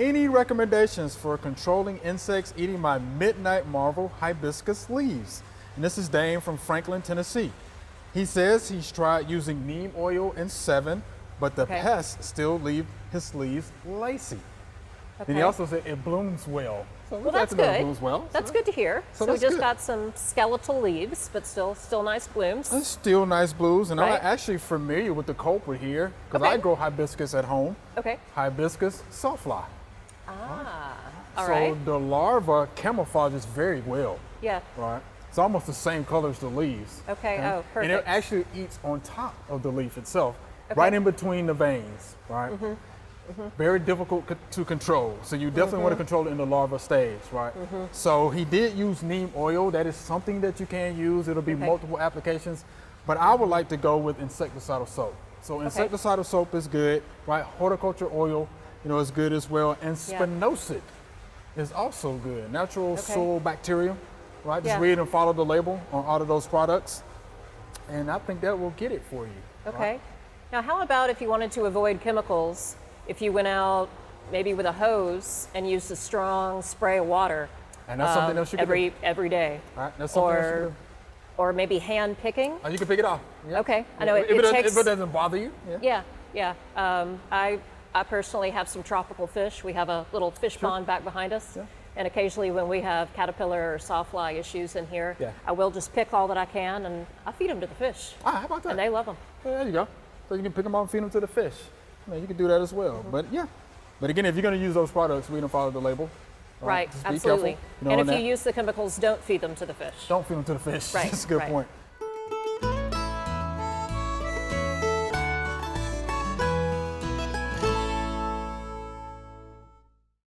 any recommendations for controlling insects eating my midnight marvel hibiscus leaves? And this is Dane from Franklin, Tennessee. He says he's tried using neem oil in 7, but the pests still leave his leaves lacy. And he also said it blooms well. So well, that's good. Blooms well. That's good to hear. So we just good. got some skeletal leaves, but still nice blooms. It's still nice blooms, and Right. I'm actually familiar with the culprit here because I grow hibiscus at home. Okay. Hibiscus sawfly. All right. So the larva camouflages very well. Yeah. Right. It's almost the same color as the leaves. Okay. And, Oh, perfect. And it actually eats on top of the leaf itself, right in between the veins. Right. Very difficult to control. So you definitely want to control it in the larva stage, right? So he did use neem oil. That is something that you can use. It'll be multiple applications, but I would like to go with insecticidal soap. So insecticidal soap is good, right? Horticulture oil, is good as well. And spinosad is also good. Natural soil bacteria, right? Just read and follow the label on all of those products. And I think that will get it for you. Okay. Right? Now, how about if you wanted to avoid chemicals, if you went out maybe with a hose and used a strong spray of water And that's something else you can do. every day? All right, that's something else you can do. Or maybe hand picking? Oh, you can pick it off. Yeah. Okay, I know if it doesn't bother you. Yeah. I personally have some tropical fish. We have a little fish pond back behind us. Yeah. And occasionally when we have caterpillar or sawfly issues in here, I will just pick all that I can and I feed them to the fish. Ah, how about that? And they love them. Yeah, there you go. So you can pick them up and feed them to the fish. You can do that as well. But again, if you're going to use those products, read and follow the label. Right, Just be absolutely. careful, And if you use the chemicals, don't feed them to the fish. Don't feed them to the fish. Right, That's a good right. point.